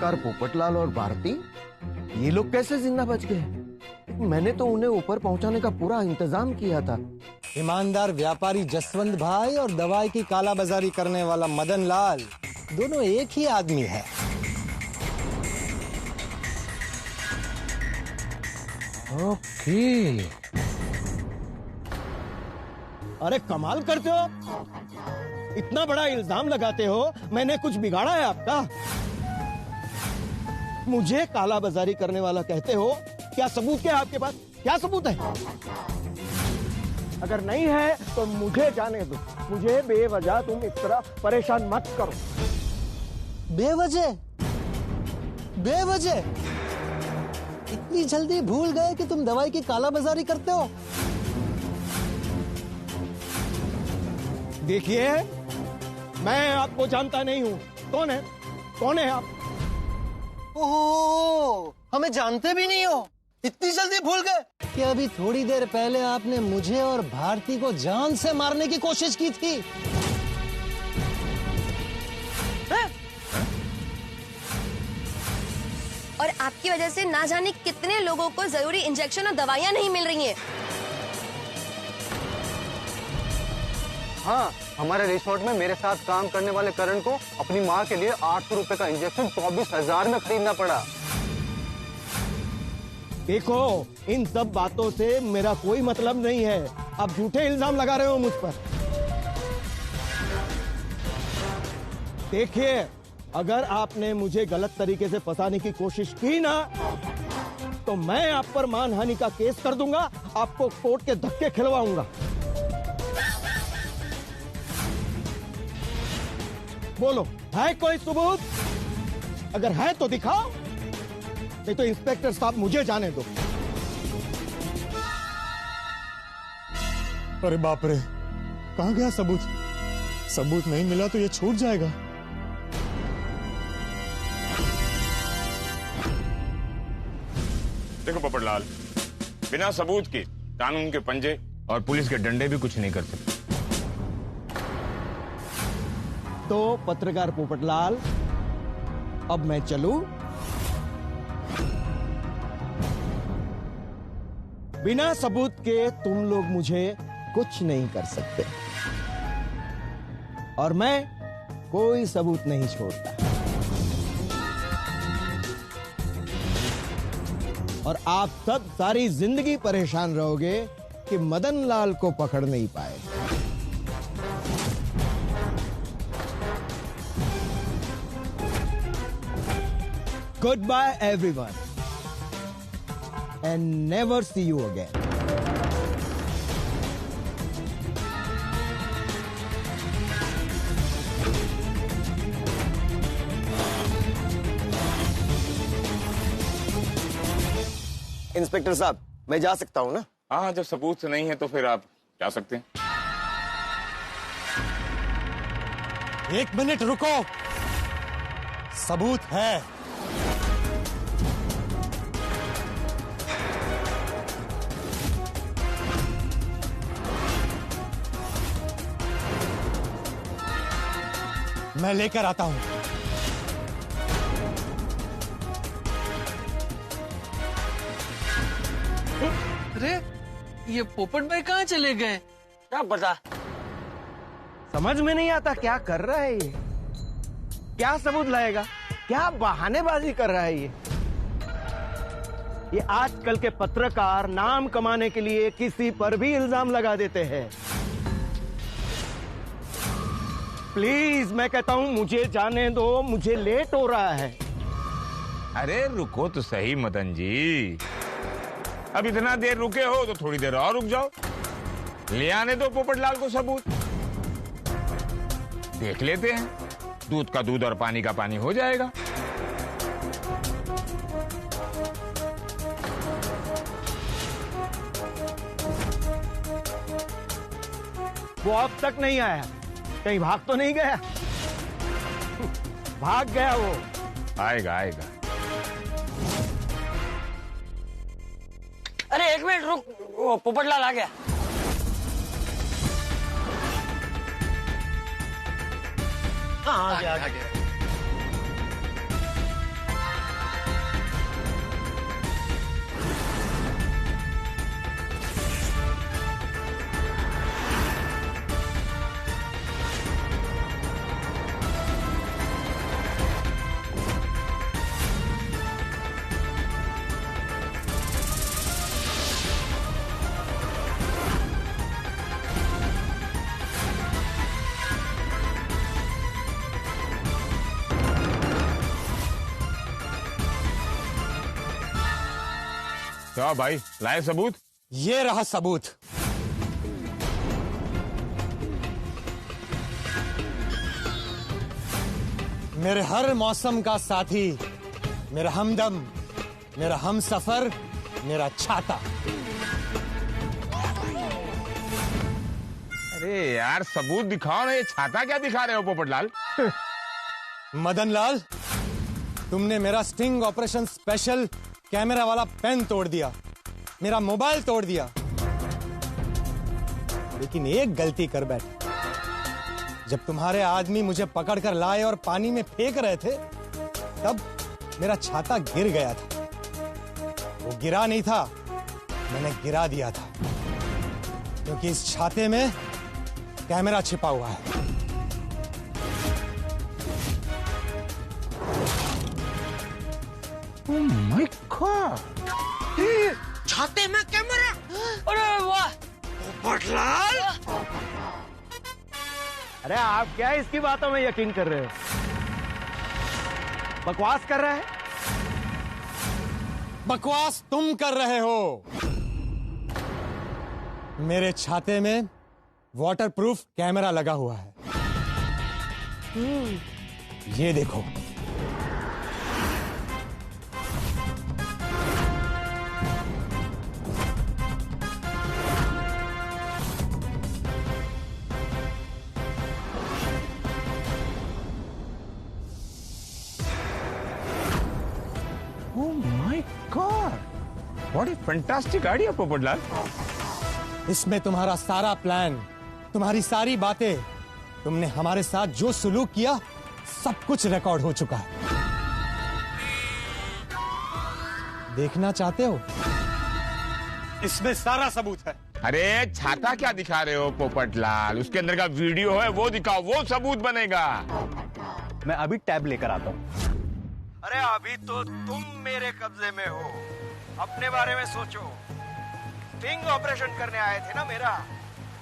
पत्रकार पोपटलाल और भारती, ये लोग कैसे जिंदा बच गए? मैंने तो उन्हें ऊपर पहुंचाने का पूरा इंतजाम किया था। ईमानदार व्यापारी जसवंत भाई और दवाई की कालाबाजारी करने वाला मदन लाल दोनों एक ही आदमी है। ओके। अरे कमाल करते हो, इतना बड़ा इल्जाम लगाते हो। मैंने कुछ बिगाड़ा है आपका? मुझे कालाबाजारी करने वाला कहते हो? क्या सबूत क्या है आपके पास? क्या सबूत है? अगर नहीं है तो मुझे जाने दो। मुझे बेवजह तुम इस तरह परेशान मत करो। बेवजह? बेवजह? इतनी जल्दी भूल गए कि तुम दवाई की कालाबाजारी करते हो? देखिए, मैं आपको जानता नहीं हूँ। कौन है? कौन है आप? ओह, हमें जानते भी नहीं हो, इतनी जल्दी भूल गए कि अभी थोड़ी देर पहले आपने मुझे और भारती को जान से मारने की कोशिश की थी। और आपकी वजह से ना जाने कितने लोगों को जरूरी इंजेक्शन और दवाइयां नहीं मिल रही हैं। हाँ, हमारे रिसोर्ट में मेरे साथ काम करने वाले करण को अपनी माँ के लिए 800 रुपए का इंजेक्शन 24,000 में खरीदना पड़ा। देखो, इन सब बातों से मेरा कोई मतलब नहीं है। आप झूठे इल्जाम लगा रहे हो मुझ पर। देखिए, अगर आपने मुझे गलत तरीके से फंसाने की कोशिश की ना, तो मैं आप पर मानहानि का केस कर दूंगा। आपको कोर्ट के धक्के खिलवाऊंगा। बोलो, है कोई सबूत? अगर है तो दिखाओ, नहीं तो इंस्पेक्टर साहब मुझे जाने दो। अरे बाप रे, कहां गया सबूत? सबूत नहीं मिला तो ये छूट जाएगा। देखो पोपटलाल, बिना सबूत के कानून के पंजे और पुलिस के डंडे भी कुछ नहीं कर सकते। तो पत्रकार पोपटलाल, अब मैं चलूं? बिना सबूत के तुम लोग मुझे कुछ नहीं कर सकते, और मैं कोई सबूत नहीं छोड़ता। और आप सब सारी जिंदगी परेशान रहोगे कि मदन लाल को पकड़ नहीं पाए। Goodbye everyone, and never see you again. Inspector साहब, मैं जा सकता हूँ ना? हाँ, जब सबूत से नहीं है तो फिर आप जा सकते हैं। 1 मिनट रुको, सबूत है। मैं लेकर आता हूं। अरे, ये पोपट भाई कहाँ चले गए? क्या पता, समझ में नहीं आता क्या कर रहा है ये। क्या सबूत लाएगा? क्या बहानेबाजी कर रहा है ये आजकल के पत्रकार नाम कमाने के लिए किसी पर भी इल्जाम लगा देते हैं। प्लीज, मैं कहता हूं, मुझे जाने दो, मुझे लेट हो रहा है। अरे रुको तो सही मदन जी, अब इतना देर रुके हो तो थोड़ी देर और रुक जाओ। ले आने दो पोपटलाल को सबूत, देख लेते हैं। दूध का दूध और पानी का पानी हो जाएगा। वो अब तक नहीं आया, कहीं भाग तो नहीं गया? भाग गया वो। आएगा आएगा। अरे 1 मिनट रुक, वो पोपटलाल आ गया। हाँ, आ गया। क्या भाई, लाए सबूत? ये रहा सबूत। मेरे हर मौसम का साथी, मेरा हमदम, मेरा हमसफर, मेरा छाता। अरे यार सबूत दिखाओ ना, ये छाता क्या दिखा रहे हो पोपटलाल? मदन लाल, तुमने मेरा स्टिंग ऑपरेशन स्पेशल कैमरा वाला पेन तोड़ दिया, मेरा मोबाइल तोड़ दिया, लेकिन एक गलती कर बैठे। जब तुम्हारे आदमी मुझे पकड़कर लाए और पानी में फेंक रहे थे, तब मेरा छाता गिर गया था। वो गिरा नहीं था, मैंने गिरा दिया था, क्योंकि इस छाते में कैमरा छिपा हुआ है। Oh my God! छाते में कैमरा। अरे वाह पोपटलाल। अरे आप क्या इसकी बातों में यकीन कर रहे हो? बकवास कर रहा है। बकवास तुम कर रहे हो। मेरे छाते में वाटरप्रूफ कैमरा लगा हुआ है। ये देखो। Oh my God! What a fantastic idea, Popatlal. इसमें तुम्हारा सारा प्लान, तुम्हारी सारी बातें, तुमने हमारे साथ जो सुलूक किया, सब कुछ रिकॉर्ड हो चुका है। देखना चाहते हो? इसमें सारा सबूत है। अरे छाता क्या दिखा रहे हो पोपटलाल? उसके अंदर का वीडियो है वो दिखाओ, वो सबूत बनेगा। मैं अभी टैब लेकर आता हूँ। अरे अभी तो तुम मेरे कब्जे में हो, अपने बारे में सोचो। स्टिंग ऑपरेशन करने आए थे ना मेरा,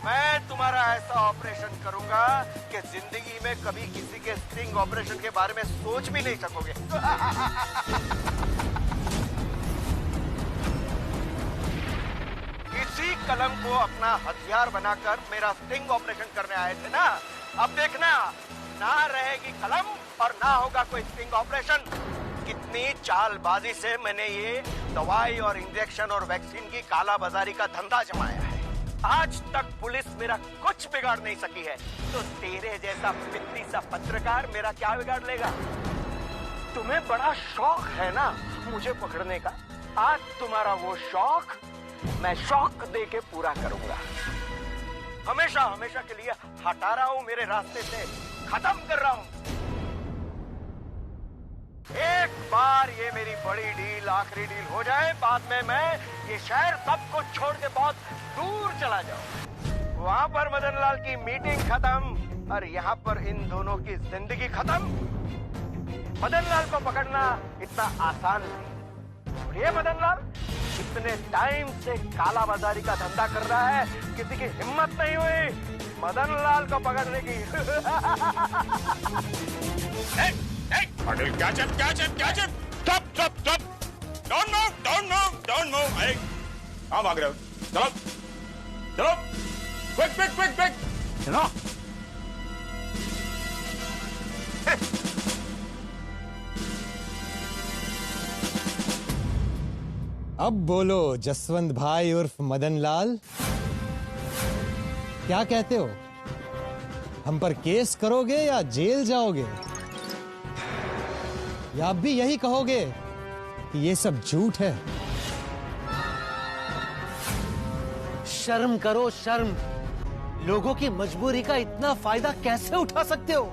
मैं तुम्हारा ऐसा ऑपरेशन करूंगा कि जिंदगी में कभी किसी के स्टिंग ऑपरेशन के बारे में सोच भी नहीं सकोगे। इसी कलम को अपना हथियार बनाकर मेरा स्टिंग ऑपरेशन करने आए थे ना, अब देखना, ना रहेगी कलम और ना होगा कोई स्टिंग ऑपरेशन। कितनी चालबाजी से मैंने ये दवाई और इंजेक्शन और वैक्सीन की कालाबाजारी का धंधा जमाया है, आज तक पुलिस मेरा कुछ बिगाड़ नहीं सकी है। तो तेरे जैसा पितली सा पत्रकार मेरा क्या बिगाड़ लेगा? तुम्हें बड़ा शौक है ना मुझे पकड़ने का, आज तुम्हारा वो शौक मैं शौक दे के पूरा करूंगा। हमेशा हमेशा के लिए हटा रहा हूं मेरे रास्ते से, खत्म कर रहा हूं। एक बार ये मेरी बड़ी डील, आखिरी डील हो जाए, बाद में मैं ये शहर सब कुछ छोड़ के बहुत दूर चला जाऊं। वहां पर मदन लाल की मीटिंग खत्म और यहाँ पर इन दोनों की जिंदगी खत्म। मदन लाल को पकड़ना इतना आसान नहीं। और ये मदन लाल इतने टाइम से कालाबाजारी का धंधा कर रहा है, किसी की हिम्मत नहीं हुई मदन लाल को पकड़ने की। अरे क्या चल? Stop! Don't move! Hey, कहाँ भाग रहे हो? चलो! Quick! चलो! अब बोलो जसवंत भाई उर्फ मदन लाल, क्या कहते हो? हम पर केस करोगे या जेल जाओगे? या आप भी यही कहोगे कि ये सब झूठ है? शर्म करो, शर्म। लोगों की मजबूरी का इतना फायदा कैसे उठा सकते हो?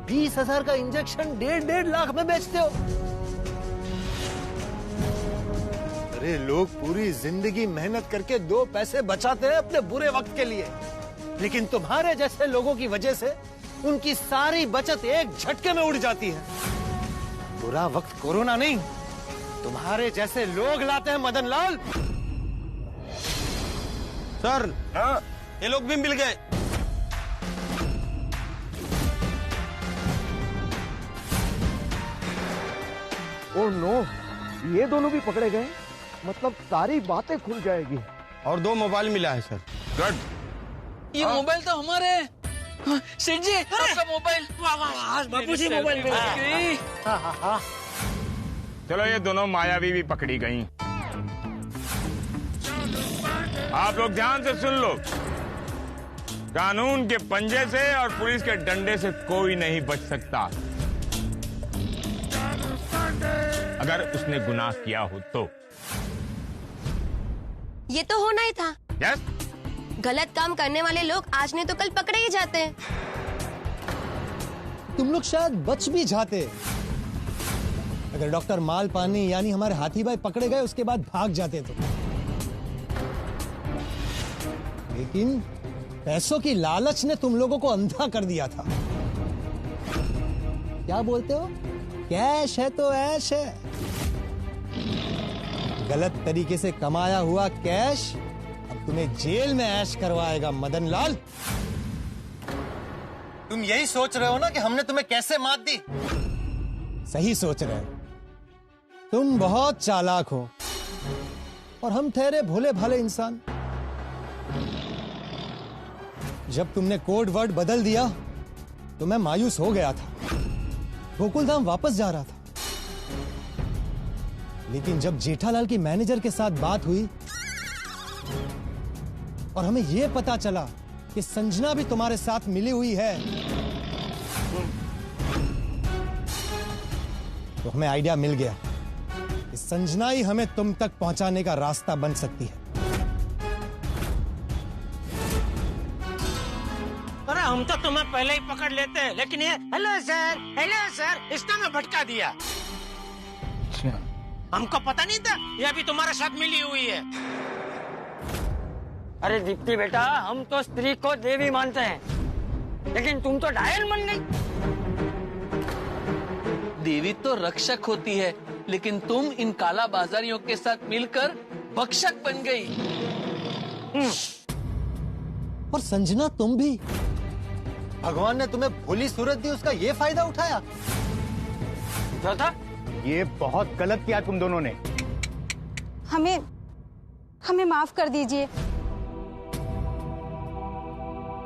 20,000 का इंजेक्शन 1.5 लाख में बेचते हो। अरे लोग पूरी जिंदगी मेहनत करके 2 पैसे बचाते हैं अपने बुरे वक्त के लिए, लेकिन तुम्हारे जैसे लोगों की वजह से उनकी सारी बचत एक झटके में उड़ जाती है। बुरा वक्त कोरोना नहीं, तुम्हारे जैसे लोग लाते हैं मदन लाल। सर, हाँ? ये लोग भी मिल गए। ओह नो, ये दोनों भी पकड़े गए। मतलब सारी बातें खुल जाएगी। और 2 मोबाइल मिला है सर। गुड। ये मोबाइल तो हमारे है। हाँ, सेठ जी आपका मोबाइल। वाह वाह वाह बाबूजी मोबाइल मिल गई। चलो ये दोनों मायावी भी पकड़ी गई। आप लोग ध्यान से सुन लो, कानून के पंजे से और पुलिस के डंडे से कोई नहीं बच सकता अगर उसने गुनाह किया हो तो। ये तो होना ही था। यस। गलत काम करने वाले लोग आज नहीं तो कल पकड़े ही जाते हैं। तुम लोग शायद बच भी जाते अगर डॉक्टर मालपानी यानी हमारे हाथी भाई पकड़े गए उसके बाद भाग जाते तो। लेकिन पैसों की लालच ने तुम लोगों को अंधा कर दिया था। क्या बोलते हो? कैश है तो ऐश है। गलत तरीके से कमाया हुआ कैश अब तुम्हें जेल में ऐश करवाएगा मदन लाल। तुम यही सोच रहे हो ना कि हमने तुम्हें कैसे मात दी? सही सोच रहे हो। तुम बहुत चालाक हो और हम ठहरे भोले भाले इंसान। जब तुमने कोड वर्ड बदल दिया तो मैं मायूस हो गया था। गोकुलधाम वापस जा रहा था। लेकिन जब जेठालाल की मैनेजर के साथ बात हुई और हमें यह पता चला कि संजना भी तुम्हारे साथ मिली हुई है तो हमें आइडिया मिल गया कि संजना ही हमें तुम तक पहुंचाने का रास्ता बन सकती है। अरे हम तो तुम्हें पहले ही पकड़ लेते हैं, लेकिन ये हेलो सर इसने हमें भटका दिया। हमको पता नहीं था ये अभी तुम्हारे साथ मिली हुई है। अरे दीप्ति बेटा, हम तो स्त्री को देवी मानते हैं, लेकिन तुम तो डायन बन गई। देवी तो रक्षक होती है, लेकिन तुम इन काला बाजारियों के साथ मिलकर भक्षक बन गई। और संजना तुम भी। भगवान ने तुम्हें भोली सूरत दी, उसका ये फायदा उठाया। क्या था? ये बहुत गलत किया तुम दोनों ने। हमें माफ कर दीजिए।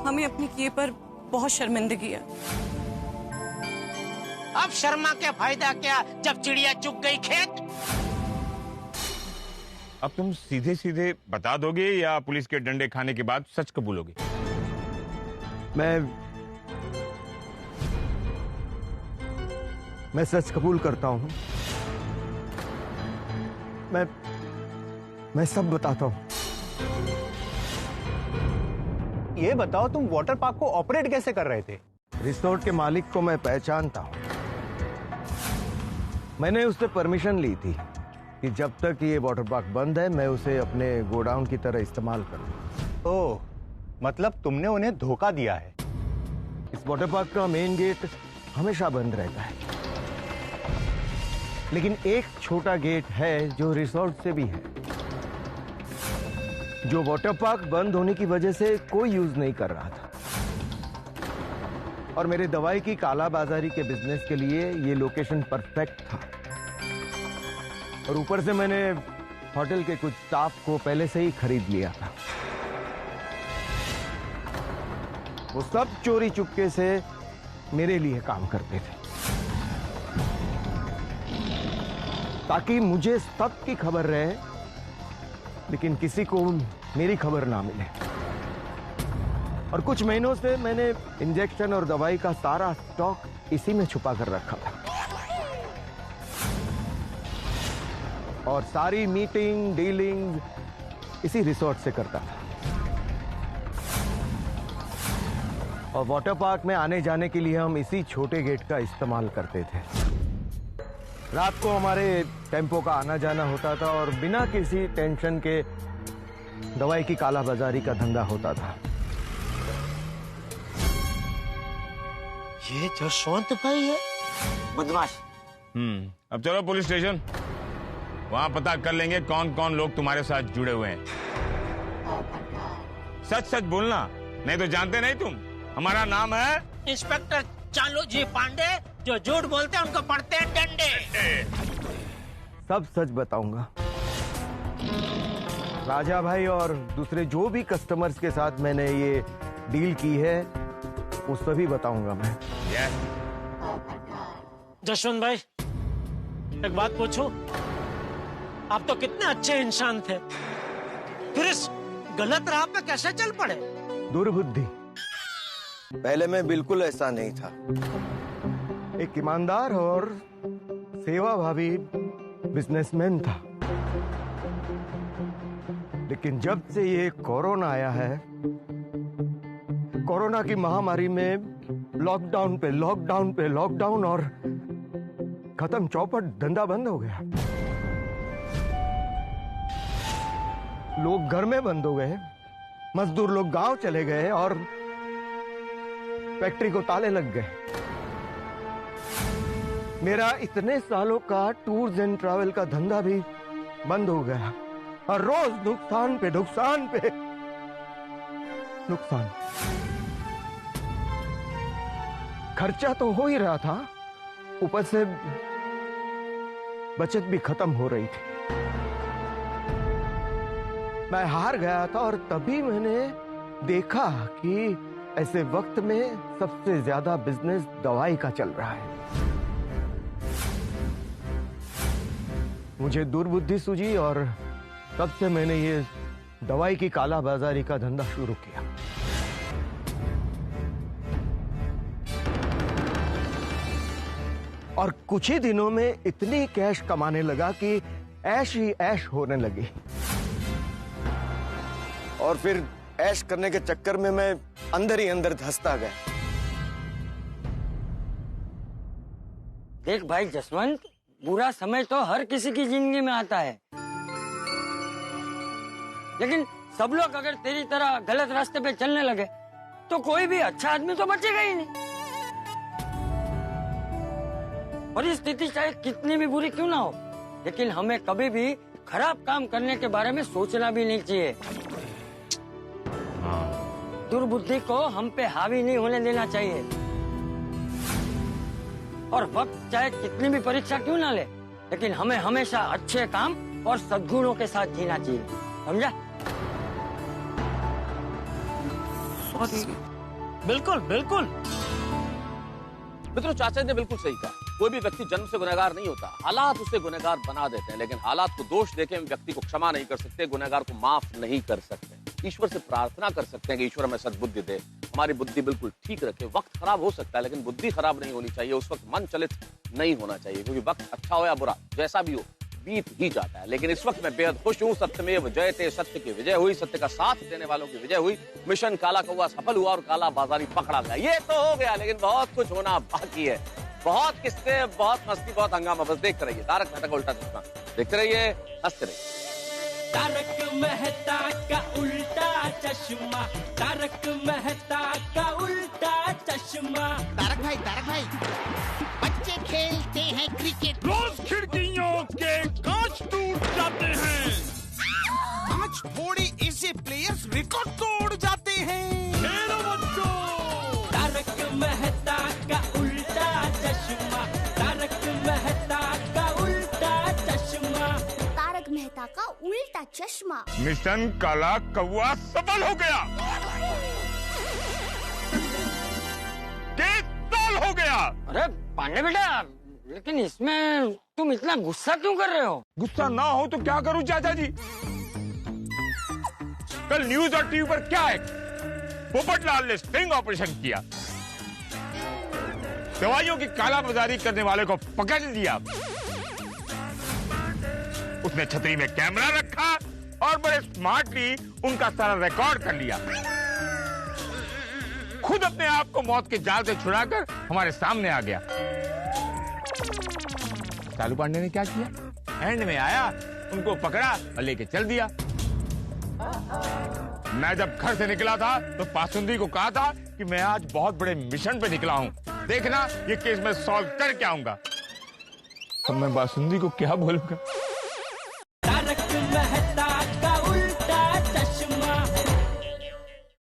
हमें अपने किए पर बहुत शर्मिंदगी है। अब शर्मा के फायदा क्या जब चिड़िया चुग गई खेत। अब तुम सीधे सीधे बता दोगे या पुलिस के डंडे खाने के बाद सच कबूलोगे? मैं सच कबूल करता हूं। मैं सब बताता हूं। ये बताओ, तुम वाटर पार्क को ऑपरेट कैसे कर रहे थे? रिसोर्ट के मालिक को मैं पहचानता हूं। मैंने उससे परमिशन ली थी कि जब तक ये वाटर पार्क बंद है मैं उसे अपने गोडाउन की तरह इस्तेमाल करूं। ओह, मतलब तुमने उन्हें धोखा दिया है। इस वाटर पार्क का मेन गेट हमेशा बंद रहता है, लेकिन एक छोटा गेट है जो रिसोर्ट से भी है, जो वाटर पार्क बंद होने की वजह से कोई यूज नहीं कर रहा था। और मेरे दवाई की कालाबाजारी के बिजनेस के लिए ये लोकेशन परफेक्ट था। और ऊपर से मैंने होटल के कुछ स्टाफ को पहले से ही खरीद लिया था। वो सब चोरी चुपके से मेरे लिए काम करते थे, ताकि मुझे सबकी खबर रहे, लेकिन किसी को मेरी खबर ना मिले। और कुछ महीनों से मैंने इंजेक्शन और दवाई का सारा स्टॉक इसी में छुपा कर रखा था। और सारी मीटिंग डीलिंग इसी रिसोर्ट से करता था। और वाटर पार्क में आने जाने के लिए हम इसी छोटे गेट का इस्तेमाल करते थे। रात को हमारे टेम्पो का आना जाना होता था और बिना किसी टेंशन के दवाई की कालाबाजारी का धंधा होता था। ये जसवंत भाई है बदमाश। अब चलो पुलिस स्टेशन, वहां पता कर लेंगे कौन कौन लोग तुम्हारे साथ जुड़े हुए हैं। सच सच बोलना, नहीं तो जानते नहीं तुम, हमारा नाम है इंस्पेक्टर चालू जी पांडे। जो झूठ बोलते हैं उनको पड़ते हैं डंडे। सब सच बताऊंगा। राजा भाई और दूसरे जो भी कस्टमर्स के साथ मैंने ये डील की है वो सभी बताऊंगा मैं। जशवंत भाई, एक बात पूछूं? आप तो कितने अच्छे इंसान थे, फिर इस गलत राह पे कैसे चल पड़े? दुर्बुद्धि। पहले मैं बिल्कुल ऐसा नहीं था। एक ईमानदार और सेवाभावी बिजनेसमैन था, लेकिन जब से ये कोरोना आया है, कोरोना की महामारी में लॉकडाउन पे लॉकडाउन पे लॉकडाउन और खत्म चौपट, धंधा बंद हो गया। लोग घर में बंद हो गए, मजदूर लोग गांव चले गए और फैक्ट्री को ताले लग गए। मेरा इतने सालों का टूर्स एंड ट्रैवल का धंधा भी बंद हो गया और रोज नुकसान पे नुकसान पे नुकसान। खर्चा तो हो ही रहा था, ऊपर से बचत भी खत्म हो रही थी। मैं हार गया था और तभी मैंने देखा कि ऐसे वक्त में सबसे ज्यादा बिजनेस दवाई का चल रहा है। मुझे दुर्बुद्धि सूझी और तब से मैंने ये दवाई की कालाबाजारी का धंधा शुरू किया। और कुछ ही दिनों में इतनी कैश कमाने लगा कि ऐश ही ऐश होने लगी। और फिर ऐश करने के चक्कर में मैं अंदर ही अंदर धंसता गया। देख भाई जसवंत, बुरा समय तो हर किसी की जिंदगी में आता है, लेकिन सब लोग अगर तेरी तरह गलत रास्ते पे चलने लगे तो कोई भी अच्छा आदमी तो बचेगा ही नहीं। परिस्थिति चाहे कितनी भी बुरी क्यों ना हो, लेकिन हमें कभी भी खराब काम करने के बारे में सोचना भी नहीं चाहिए। दुर्बुद्धि को हम पे हावी नहीं होने देना चाहिए और वक्त चाहे कितनी भी परीक्षा क्यों ना ले, लेकिन हमें हमेशा अच्छे काम और सद्गुणों के साथ जीना चाहिए, समझा? बिल्कुल बिल्कुल। मित्रों, चाचा ने बिल्कुल सही कहा। कोई भी व्यक्ति जन्म से गुनहगार नहीं होता, हालात उसे गुनहगार बना देते हैं, लेकिन हालात को दोष देके हम व्यक्ति को क्षमा नहीं कर सकते, गुनहगार को माफ नहीं कर सकते। ईश्वर से प्रार्थना कर सकते हैं कि ईश्वर हमें सद्बुद्धि दे, हमारी बुद्धि बिल्कुल ठीक रखे। वक्त खराब हो सकता है लेकिन बुद्धि खराब नहीं होनी चाहिए, उस वक्त मन चलित नहीं होना चाहिए, क्योंकि वक्त अच्छा हो या बुरा जैसा भी हो बीत ही जाता है। लेकिन इस वक्त मैं बेहद खुश हूँ। सत्यमेव जयते, सत्य की विजय हुई, सत्य का साथ देने वालों की विजय हुई। मिशन काला कौवा सफल हुआ और काला बाजारी पकड़ा गया। ये तो हो गया, लेकिन बहुत कुछ होना बाकी है। बहुत किस्से, बहुत मस्ती, बहुत हंगामा। बस देखते रहिए तारक मेहता का उल्टा चश्मा, देखते रहिए, हंसते रहिए। तारक मेहता का उल्टा चश्मा, तारक मेहता का उल्टा चश्मा। तारक भाई, बच्चे खेलते हैं क्रिकेट, रोज खिड़कियों के कांच टूट जाते हैं, आज थोड़े ऐसे प्लेयर्स रिकॉर्ड तोड़ जाते हैं। खेलो बच्चों, तारक मेहता का उल्टा चश्मा, तारक मेहता का उल्टा चश्मा, तारक मेहता का उल्टा चश्मा। मिशन काला कौवा सफल हो गया, हो गया। अरे पांडे बेटा, लेकिन इसमें तुम इतना गुस्सा क्यों कर रहे हो? गुस्सा ना हो तो क्या करूं चाचा जी? कल न्यूज और टीवी पर क्या है? पोपटलाल ने स्टिंग ऑपरेशन किया, दवाइयों की कालाबाजारी करने वाले को पकड़ लिया, उसने छतरी में कैमरा रखा और बड़े स्मार्टली उनका सारा रिकॉर्ड कर लिया। खुद अपने आप को मौत के जाल से छुड़ाकर हमारे सामने आ गया। कालू पांडे ने क्या किया? एंड में आया, उनको पकड़ा और लेके चल दिया। मैं जब घर से निकला था तो पासुंदी को कहा था कि मैं आज बहुत बड़े मिशन पे निकला हूं, देखना ये केस मैं सॉल्व करके आऊंगा। अब मैं बासुंदी को क्या बोलूंगा?